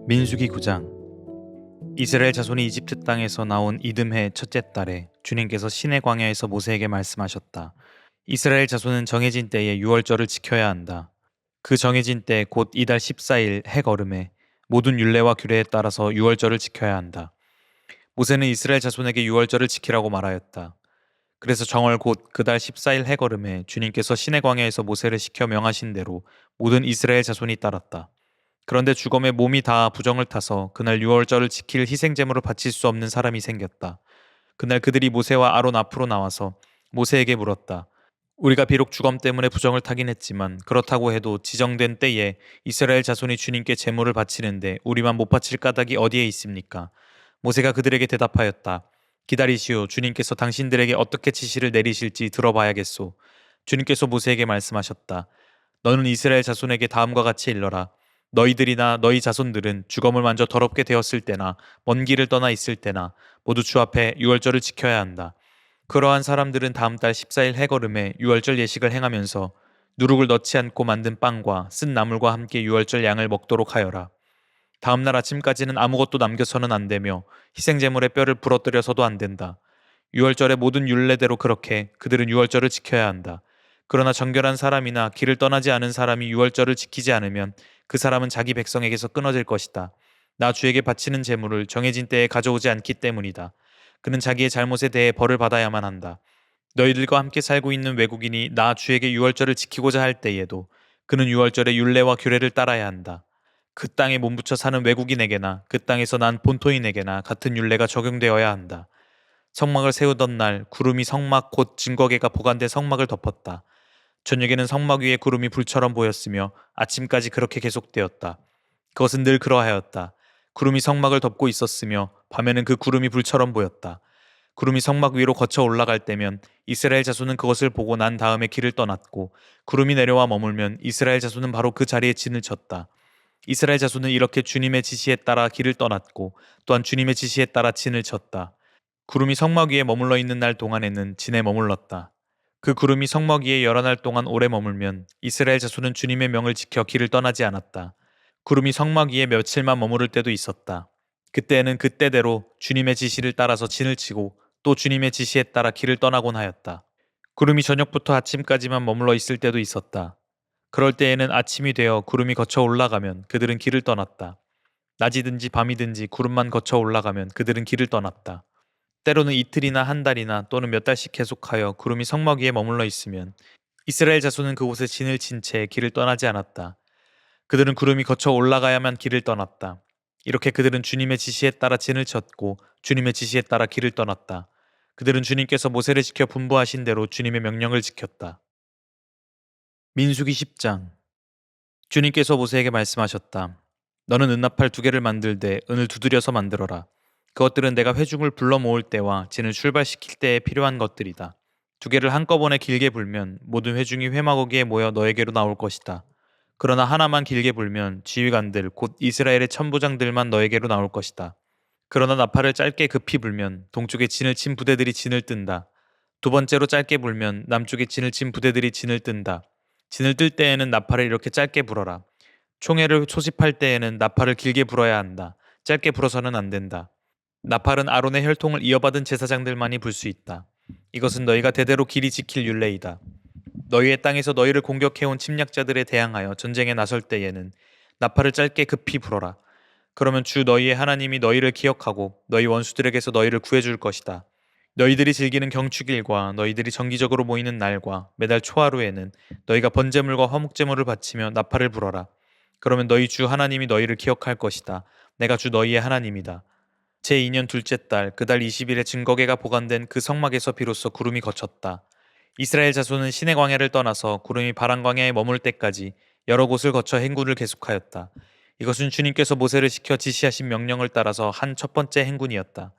민수기 9장. 이스라엘 자손이 이집트 땅에서 나온 이듬해 첫째 달에 주님께서 시내 광야에서 모세에게 말씀하셨다. 이스라엘 자손은 정해진 때에 유월절을 지켜야 한다. 그 정해진 때 곧 이달 14일 해거름에 모든 율례와 규례에 따라서 유월절을 지켜야 한다. 모세는 이스라엘 자손에게 유월절을 지키라고 말하였다. 그래서 정월 곧 그달 14일 해거름에 주님께서 시내 광야에서 모세를 시켜 명하신 대로 모든 이스라엘 자손이 따랐다. 그런데 주검에 몸이 다 부정을 타서 그날 유월절을 지킬 희생제물을 바칠 수 없는 사람이 생겼다. 그날 그들이 모세와 아론 앞으로 나와서 모세에게 물었다. 우리가 비록 주검 때문에 부정을 타긴 했지만 그렇다고 해도 지정된 때에 이스라엘 자손이 주님께 제물을 바치는데 우리만 못 바칠 까닭이 어디에 있습니까? 모세가 그들에게 대답하였다. 기다리시오. 주님께서 당신들에게 어떻게 지시를 내리실지 들어봐야겠소. 주님께서 모세에게 말씀하셨다. 너는 이스라엘 자손에게 다음과 같이 일러라. 너희들이나 너희 자손들은 주검을 만져 더럽게 되었을 때나 먼 길을 떠나 있을 때나 모두 주 앞에 유월절을 지켜야 한다. 그러한 사람들은 다음 달 14일 해거름에 유월절 예식을 행하면서 누룩을 넣지 않고 만든 빵과 쓴 나물과 함께 유월절 양을 먹도록 하여라. 다음 날 아침까지는 아무것도 남겨서는 안 되며 희생제물의 뼈를 부러뜨려서도 안 된다. 유월절의 모든 율례대로 그렇게 그들은 유월절을 지켜야 한다. 그러나 정결한 사람이나 길을 떠나지 않은 사람이 유월절을 지키지 않으면 그 사람은 자기 백성에게서 끊어질 것이다. 나 주에게 바치는 제물을 정해진 때에 가져오지 않기 때문이다. 그는 자기의 잘못에 대해 벌을 받아야만 한다. 너희들과 함께 살고 있는 외국인이 나 주에게 유월절을 지키고자 할 때에도 그는 유월절의 율례와 규례를 따라야 한다. 그 땅에 몸붙여 사는 외국인에게나 그 땅에서 난 본토인에게나 같은 율례가 적용되어야 한다. 성막을 세우던 날 구름이 성막 곧 증거궤가 보관된 성막을 덮었다. 저녁에는 성막 위에 구름이 불처럼 보였으며 아침까지 그렇게 계속되었다. 그것은 늘 그러하였다. 구름이 성막을 덮고 있었으며 밤에는 그 구름이 불처럼 보였다. 구름이 성막 위로 거쳐 올라갈 때면 이스라엘 자손은 그것을 보고 난 다음에 길을 떠났고 구름이 내려와 머물면 이스라엘 자손은 바로 그 자리에 진을 쳤다. 이스라엘 자손은 이렇게 주님의 지시에 따라 길을 떠났고 또한 주님의 지시에 따라 진을 쳤다. 구름이 성막 위에 머물러 있는 날 동안에는 진에 머물렀다. 그 구름이 성막 위에 여러 날 동안 오래 머물면 이스라엘 자손은 주님의 명을 지켜 길을 떠나지 않았다. 구름이 성막 위에 며칠만 머무를 때도 있었다. 그때에는 그때대로 주님의 지시를 따라서 진을 치고 또 주님의 지시에 따라 길을 떠나곤 하였다. 구름이 저녁부터 아침까지만 머물러 있을 때도 있었다. 그럴 때에는 아침이 되어 구름이 거쳐 올라가면 그들은 길을 떠났다. 낮이든지 밤이든지 구름만 거쳐 올라가면 그들은 길을 떠났다. 때로는 이틀이나 한 달이나 또는 몇 달씩 계속하여 구름이 성막 위에 머물러 있으면 이스라엘 자손은 그곳에 진을 친 채 길을 떠나지 않았다. 그들은 구름이 거쳐 올라가야만 길을 떠났다. 이렇게 그들은 주님의 지시에 따라 진을 쳤고 주님의 지시에 따라 길을 떠났다. 그들은 주님께서 모세를 시켜 분부하신 대로 주님의 명령을 지켰다. 민수기 10장. 주님께서 모세에게 말씀하셨다. 너는 은나팔 2개를 만들되 은을 두드려서 만들어라. 그것들은 내가 회중을 불러 모을 때와 진을 출발시킬 때에 필요한 것들이다. 2개를 한꺼번에 길게 불면 모든 회중이 회막오기에 모여 너에게로 나올 것이다. 그러나 하나만 길게 불면 지휘관들 곧 이스라엘의 천부장들만 너에게로 나올 것이다. 그러나 나팔을 짧게 급히 불면 동쪽에 진을 친 부대들이 진을 뜬다. 두 번째로 짧게 불면 남쪽에 진을 친 부대들이 진을 뜬다. 진을 뜰 때에는 나팔을 이렇게 짧게 불어라. 총회를 소집할 때에는 나팔을 길게 불어야 한다. 짧게 불어서는 안 된다. 나팔은 아론의 혈통을 이어받은 제사장들만이 불 수 있다. 이것은 너희가 대대로 길이 지킬 율례이다. 너희의 땅에서 너희를 공격해온 침략자들에 대항하여 전쟁에 나설 때에는 나팔을 짧게 급히 불어라. 그러면 주 너희의 하나님이 너희를 기억하고 너희 원수들에게서 너희를 구해줄 것이다. 너희들이 즐기는 경축일과 너희들이 정기적으로 모이는 날과 매달 초하루에는 너희가 번제물과 화목제물을 바치며 나팔을 불어라. 그러면 너희 주 하나님이 너희를 기억할 것이다. 내가 주 너희의 하나님이다. 제2년 둘째 달 그달 20일에 증거궤가 보관된 그 성막에서 비로소 구름이 거쳤다. 이스라엘 자손은 시내 광야를 떠나서 구름이 바람 광야에 머물 때까지 여러 곳을 거쳐 행군을 계속하였다. 이것은 주님께서 모세를 시켜 지시하신 명령을 따라서 한 첫 번째 행군이었다.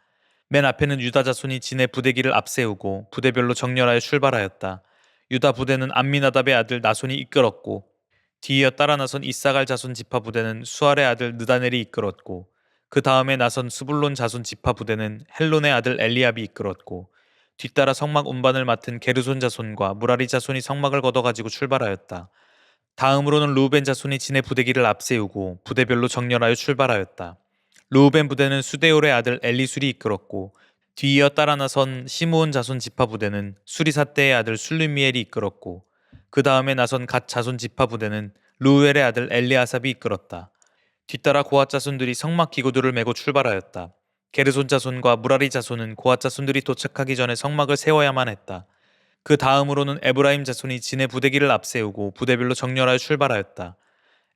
맨 앞에는 유다 자손이 진의 부대기를 앞세우고 부대별로 정렬하여 출발하였다. 유다 부대는 암미나답의 아들 나손이 이끌었고 뒤이어 따라 나선 이사갈 자손 지파 부대는 수알의 아들 느다넬이 이끌었고 그 다음에 나선 스불론 자손 지파 부대는 헬론의 아들 엘리압이 이끌었고 뒤따라 성막 운반을 맡은 게르손 자손과 무라리 자손이 성막을 걷어가지고 출발하였다. 다음으로는 르우벤 자손이 진의 부대기를 앞세우고 부대별로 정렬하여 출발하였다. 르우벤 부대는 수데올의 아들 엘리술이 이끌었고 뒤이어 따라 나선 시므온 자손 지파 부대는 수리사떼의 아들 술루미엘이 이끌었고 그 다음에 나선 갓 자손 지파 부대는 르우엘의 아들 엘리아삽이 이끌었다. 뒤따라 고앗 자손들이 성막 기구들을 메고 출발하였다. 게르손 자손과 무라리 자손은 고앗 자손들이 도착하기 전에 성막을 세워야만 했다. 그 다음으로는 에브라임 자손이 진의 부대기를 앞세우고 부대별로 정렬하여 출발하였다.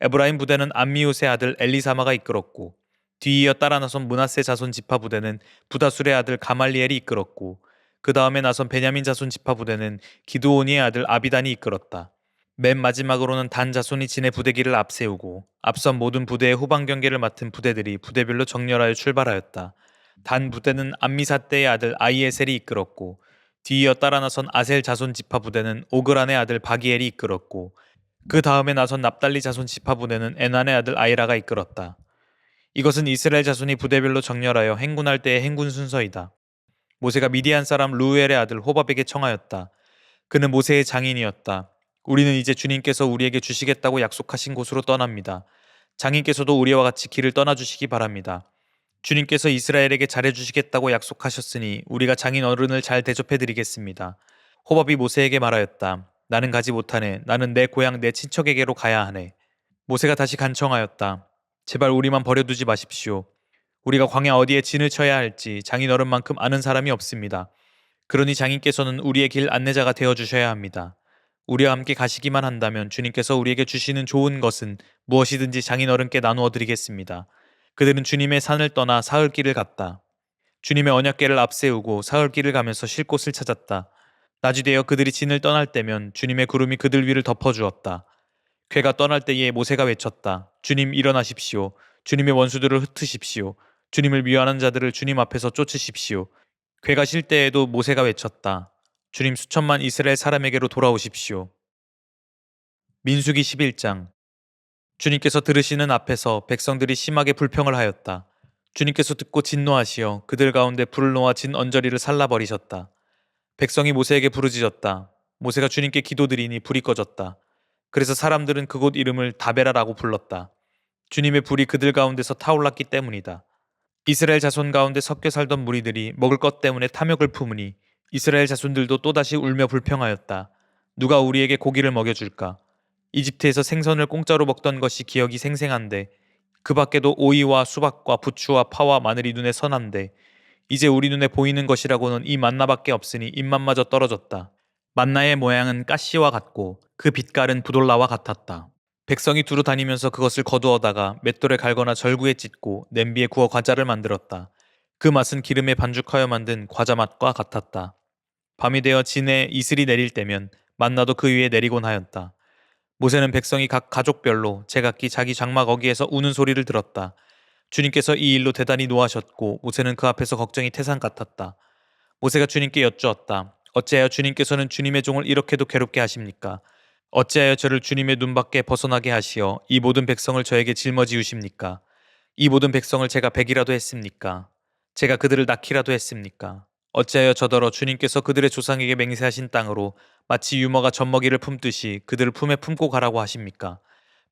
에브라임 부대는 암미옷의 아들 엘리사마가 이끌었고 뒤이어 따라 나선 므낫세 자손 지파 부대는 부다술의 아들 가말리엘이 이끌었고 그 다음에 나선 베냐민 자손 지파 부대는 기드오니의 아들 아비단이 이끌었다. 맨 마지막으로는 단 자손이 진의 부대기를 앞세우고 앞선 모든 부대의 후방 경계를 맡은 부대들이 부대별로 정렬하여 출발하였다. 단 부대는 암미사떼의 아들 아이에셀이 이끌었고 뒤이어 따라 나선 아셀 자손 지파 부대는 오그란의 아들 바기엘이 이끌었고 그 다음에 나선 납달리 자손 지파 부대는 에난의 아들 아이라가 이끌었다. 이것은 이스라엘 자손이 부대별로 정렬하여 행군할 때의 행군 순서이다. 모세가 미디안 사람 루엘의 아들 호밥에게 청하였다. 그는 모세의 장인이었다. 우리는 이제 주님께서 우리에게 주시겠다고 약속하신 곳으로 떠납니다. 장인께서도 우리와 같이 길을 떠나주시기 바랍니다. 주님께서 이스라엘에게 잘해주시겠다고 약속하셨으니 우리가 장인 어른을 잘 대접해드리겠습니다. 호밥이 모세에게 말하였다. 나는 가지 못하네. 나는 내 고향 내 친척에게로 가야 하네. 모세가 다시 간청하였다. 제발 우리만 버려두지 마십시오. 우리가 광야 어디에 진을 쳐야 할지 장인 어른만큼 아는 사람이 없습니다. 그러니 장인께서는 우리의 길 안내자가 되어주셔야 합니다. 우리와 함께 가시기만 한다면 주님께서 우리에게 주시는 좋은 것은 무엇이든지 장인 어른께 나누어 드리겠습니다. 그들은 주님의 산을 떠나 사흘길을 갔다. 주님의 언약궤를 앞세우고 사흘길을 가면서 쉴 곳을 찾았다. 낮이 되어 그들이 진을 떠날 때면 주님의 구름이 그들 위를 덮어주었다. 궤가 떠날 때에 모세가 외쳤다. 주님 일어나십시오. 주님의 원수들을 흩으십시오. 주님을 미워하는 자들을 주님 앞에서 쫓으십시오. 궤가 쉴 때에도 모세가 외쳤다. 주님 수천만 이스라엘 사람에게로 돌아오십시오. 민수기 11장. 주님께서 들으시는 앞에서 백성들이 심하게 불평을 하였다. 주님께서 듣고 진노하시어 그들 가운데 불을 놓아 진 언저리를 살라버리셨다. 백성이 모세에게 부르짖었다. 모세가 주님께 기도드리니 불이 꺼졌다. 그래서 사람들은 그곳 이름을 다베라라고 불렀다. 주님의 불이 그들 가운데서 타올랐기 때문이다. 이스라엘 자손 가운데 섞여 살던 무리들이 먹을 것 때문에 탐욕을 품으니 이스라엘 자손들도 또다시 울며 불평하였다. 누가 우리에게 고기를 먹여줄까? 이집트에서 생선을 공짜로 먹던 것이 기억이 생생한데 그 밖에도 오이와 수박과 부추와 파와 마늘이 눈에 선한데 이제 우리 눈에 보이는 것이라고는 이 만나밖에 없으니 입맛마저 떨어졌다. 만나의 모양은 가시와 같고 그 빛깔은 부돌라와 같았다. 백성이 두루 다니면서 그것을 거두어다가 맷돌에 갈거나 절구에 찢고 냄비에 구워 과자를 만들었다. 그 맛은 기름에 반죽하여 만든 과자 맛과 같았다. 밤이 되어 진에 이슬이 내릴 때면 만나도 그 위에 내리곤 하였다. 모세는 백성이 각 가족별로 제각기 자기 장막 어귀에서 우는 소리를 들었다. 주님께서 이 일로 대단히 노하셨고 모세는 그 앞에서 걱정이 태산 같았다. 모세가 주님께 여쭈었다. 어찌하여 주님께서는 주님의 종을 이렇게도 괴롭게 하십니까? 어찌하여 저를 주님의 눈밖에 벗어나게 하시어 이 모든 백성을 저에게 짊어지우십니까? 이 모든 백성을 제가 백이라도 했습니까? 제가 그들을 낳기라도 했습니까? 어찌하여 저더러 주님께서 그들의 조상에게 맹세하신 땅으로 마치 유머가 젖먹이를 품듯이 그들을 품에 품고 가라고 하십니까?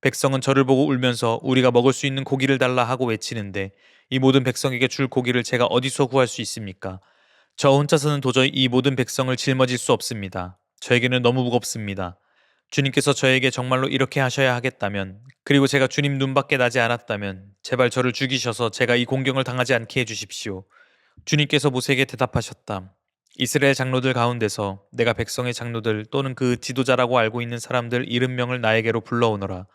백성은 저를 보고 울면서 우리가 먹을 수 있는 고기를 달라 하고 외치는데 이 모든 백성에게 줄 고기를 제가 어디서 구할 수 있습니까? 저 혼자서는 도저히 이 모든 백성을 짊어질 수 없습니다. 저에게는 너무 무겁습니다. 주님께서 저에게 정말로 이렇게 하셔야 하겠다면, 그리고 제가 주님 눈밖에 나지 않았다면 제발 저를 죽이셔서 제가 이 공경을 당하지 않게 해주십시오. 주님께서 모세에게 대답하셨다. 이스라엘 장로들 가운데서 내가 백성의 장로들 또는 그 지도자라고 알고 있는 사람들 이름명을 나에게로 불러오너라.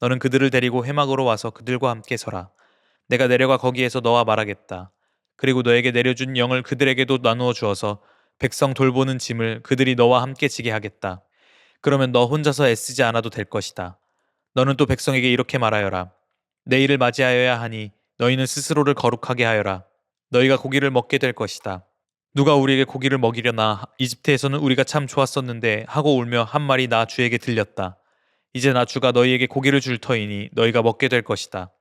너는 그들을 데리고 회막으로 와서 그들과 함께 서라. 내가 내려가 거기에서 너와 말하겠다. 그리고 너에게 내려준 영을 그들에게도 나누어 주어서 백성 돌보는 짐을 그들이 너와 함께 지게 하겠다. 그러면 너 혼자서 애쓰지 않아도 될 것이다. 너는 또 백성에게 이렇게 말하여라. 내일을 맞이하여야 하니 너희는 스스로를 거룩하게 하여라. 너희가 고기를 먹게 될 것이다. 누가 우리에게 고기를 먹이려나? 이집트에서는 우리가 참 좋았었는데 하고 울며 한 말이 나 주에게 들렸다. 이제 나 주가 너희에게 고기를 줄 터이니 너희가 먹게 될 것이다.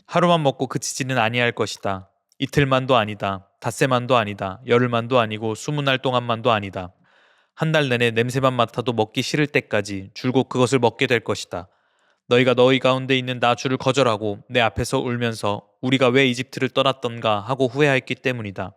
하루만 먹고 그치지는 아니할 것이다. 이틀만도 아니다. 닷새만도 아니다. 열흘만도 아니고 20날 동안만도 아니다. 한 달 내내 냄새만 맡아도 먹기 싫을 때까지 줄곧 그것을 먹게 될 것이다. 너희가 너희 가운데 있는 나 주를 거절하고 내 앞에서 울면서 우리가 왜 이집트를 떠났던가 하고 후회하였기 때문이다.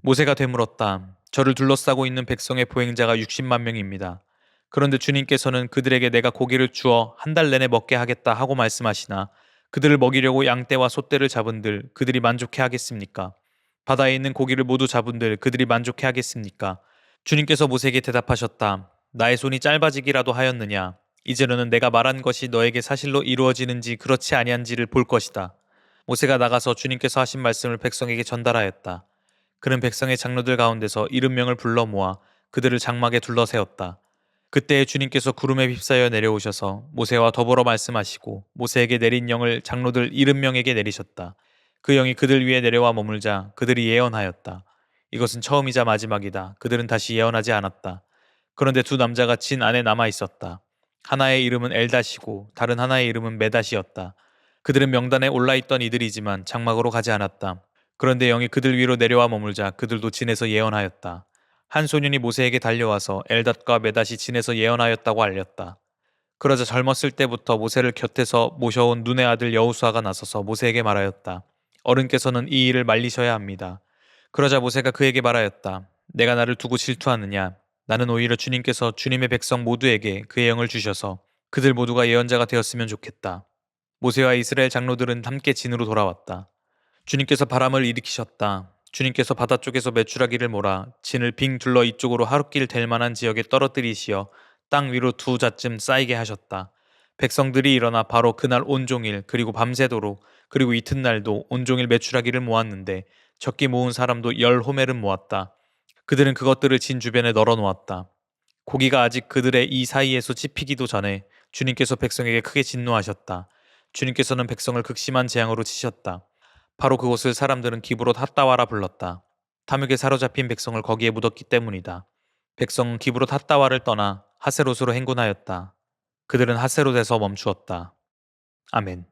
모세가 되물었다. 저를 둘러싸고 있는 백성의 보행자가 60만 명입니다. 그런데 주님께서는 그들에게 내가 고기를 주어 한 달 내내 먹게 하겠다 하고 말씀하시나 그들을 먹이려고 양떼와 소떼를 잡은들 그들이 만족해 하겠습니까? 바다에 있는 고기를 모두 잡은들 그들이 만족해 하겠습니까? 주님께서 모세에게 대답하셨다. 나의 손이 짧아지기라도 하였느냐? 이제는 내가 말한 것이 너에게 사실로 이루어지는지 그렇지 아니한지를 볼 것이다. 모세가 나가서 주님께서 하신 말씀을 백성에게 전달하였다. 그는 백성의 장로들 가운데서 70명을 불러 모아 그들을 장막에 둘러세웠다. 그때 주님께서 구름에 휩싸여 내려오셔서 모세와 더불어 말씀하시고 모세에게 내린 영을 장로들 70명에게 내리셨다. 그 영이 그들 위에 내려와 머물자 그들이 예언하였다. 이것은 처음이자 마지막이다. 그들은 다시 예언하지 않았다. 그런데 두 남자가 진 안에 남아 있었다. 하나의 이름은 엘닷이고 다른 하나의 이름은 메닷이었다. 그들은 명단에 올라있던 이들이지만 장막으로 가지 않았다. 그런데 영이 그들 위로 내려와 머물자 그들도 진에서 예언하였다. 한 소년이 모세에게 달려와서 엘닷과 메닷이 진에서 예언하였다고 알렸다. 그러자 젊었을 때부터 모세를 곁에서 모셔온 눈의 아들 여호수아가 나서서 모세에게 말하였다. 어른께서는 이 일을 말리셔야 합니다. 그러자 모세가 그에게 말하였다. 내가 나를 두고 질투하느냐? 나는 오히려 주님께서 주님의 백성 모두에게 그의 영을 주셔서 그들 모두가 예언자가 되었으면 좋겠다. 모세와 이스라엘 장로들은 함께 진으로 돌아왔다. 주님께서 바람을 일으키셨다. 주님께서 바다 쪽에서 메추라기를 몰아 진을 빙 둘러 이쪽으로 하룻길 될 만한 지역에 떨어뜨리시어 땅 위로 두 잣쯤 쌓이게 하셨다. 백성들이 일어나 바로 그날 온종일 그리고 밤새도록 그리고 이튿날도 온종일 메추라기를 모았는데 적게 모은 사람도 10호멜은 모았다. 그들은 그것들을 진 주변에 널어 놓았다. 고기가 아직 그들의 이 사이에서 씹히기도 전에 주님께서 백성에게 크게 진노하셨다. 주님께서는 백성을 극심한 재앙으로 치셨다. 바로 그곳을 사람들은 기브롯 핫다와라 불렀다. 탐욕에 사로잡힌 백성을 거기에 묻었기 때문이다. 백성은 기브롯 핫다와를 떠나 하세롯으로 행군하였다. 그들은 하세롯에서 멈추었다. 아멘.